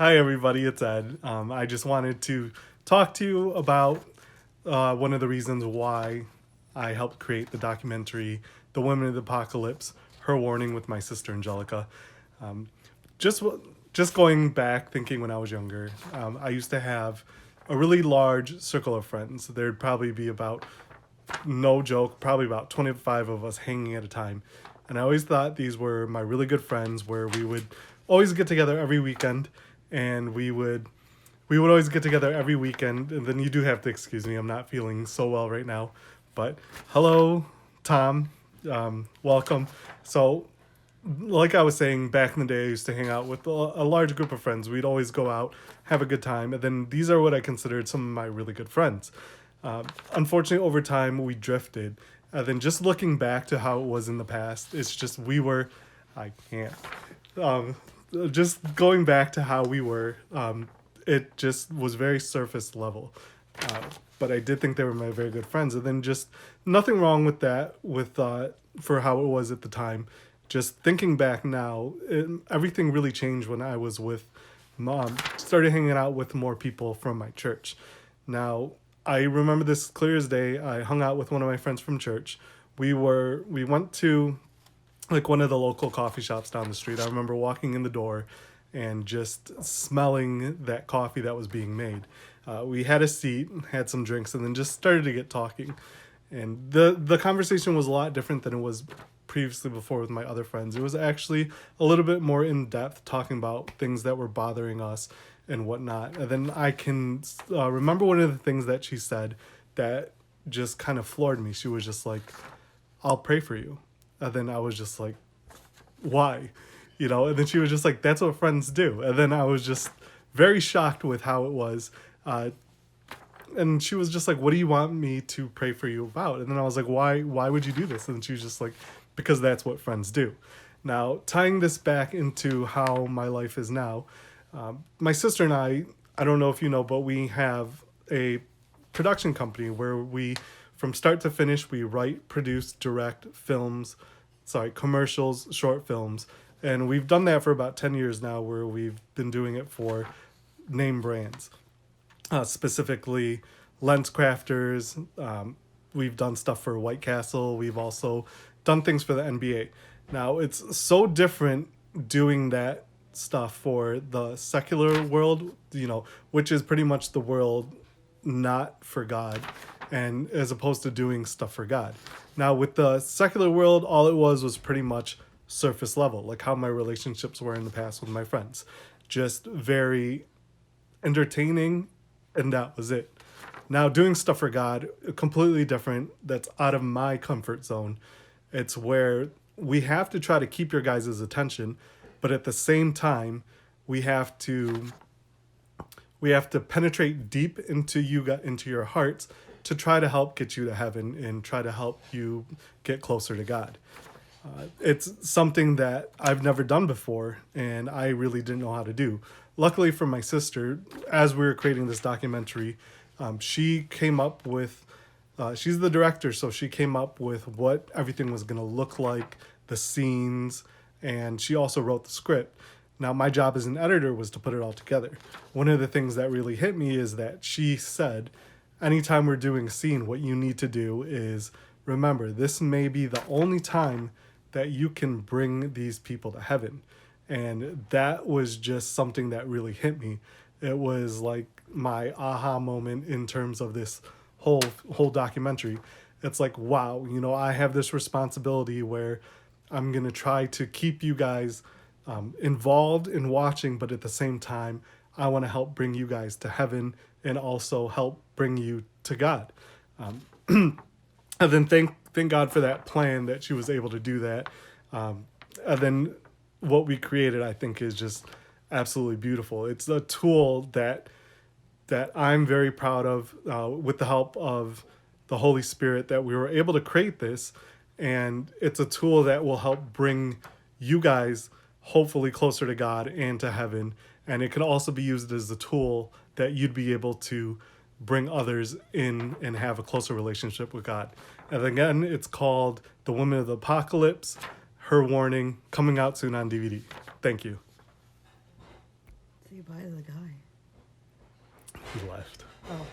Hi, everybody. It's Ed. I just wanted to talk to you about one of the reasons why I helped create the documentary "The Women of the Apocalypse: Her Warning" with my sister Angelica. Um, just just going back, thinking when I was younger, I used to have a really large circle of friends. There'd probably be about, no joke, probably about 25 of us hanging at a time. And I always thought these were my really good friends where we would always get together every weekend and we would always get together every weekend. And then you do have to excuse me, I'm not feeling so well right now. But hello, Tom. Welcome. So, like I was saying, back in the day, I used to hang out with a large group of friends. We'd always go out, have a good time, and then these are what I considered some of my really good friends. Unfortunately, over time, we drifted. And then just looking back to how it was in the past, it's just we were, I can't. Um, just going back to how we were, it just was very surface level. Uh, but I did think they were my very good friends. And then just nothing wrong with that, for how it was at the time. Just thinking back now, everything really changed when I was with mom. Started hanging out with more people from my church. Now, I remember this clear as day. I hung out with one of my friends from church. We went to like one of the local coffee shops down the street. I remember walking in the door and just smelling that coffee that was being made. We had a seat, had some drinks, and then just started to get talking. And the conversation was a lot different than it was previously before with my other friends. It was actually a little bit more in depth, talking about things that were bothering us and whatnot. And then I can remember one of the things that she said that just kind of floored me. She was just like, "I'll pray for you." And then I was just like, "Why?" And then she was just like, "That's what friends do." And then I was just very shocked with how it was. And she was just like, "What do you want me to pray for you about?" And then I was like, "Why would you do this?" And she was just like, "Because that's what friends do." Now, tying this back into how my life is now, my sister and I don't know if you know, but we have a production company where we, from start to finish, we write, produce, direct films, sorry, commercials, short films. And we've done that for about 10 years now, where we've been doing it for name brands, specifically Lens Crafters. We've done stuff for White Castle. We've also done things for the NBA. Now, it's so different doing that stuff for the secular world, which is pretty much the world not for God, and as opposed to doing stuff for God. Now, with the secular world, all it was pretty much surface level, like how my relationships were in the past with my friends. Just very entertaining, and that was it. Now, doing stuff for God, completely different. That's out of my comfort zone. It's where we have to try to keep your guys' attention, but at the same time, we have to we have to penetrate deep into your hearts to try to help get you to heaven and try to help you get closer to God. It's something that I've never done before, and I really didn't know how to do. Luckily for my sister, as we were creating this documentary, she came up with. She's the director, so she came up with what everything was going to look like, the scenes, and she also wrote the script. Now, my job as an editor was to put it all together. One of the things that really hit me is that she said, anytime we're doing a scene, what you need to do is remember, this may be the only time that you can bring these people to heaven. And that was just something that really hit me. It was like my aha moment in terms of this whole documentary. It's like, wow, I have this responsibility where I'm going to try to keep you guys involved in watching, but at the same time, I want to help bring you guys to heaven and also help bring you to God. And then thank God for that plan that she was able to do that. And then what we created, I think, is just absolutely beautiful. It's a tool that I'm very proud of, with the help of the Holy Spirit, that we were able to create this. And it's a tool that will help bring you guys hopefully closer to God and to heaven. And it can also be used as a tool that you'd be able to bring others in and have a closer relationship with God. And again, it's called The Women of the Apocalypse, Her Warning, coming out soon on DVD. Thank you. say bye to the guy? He left. Oh.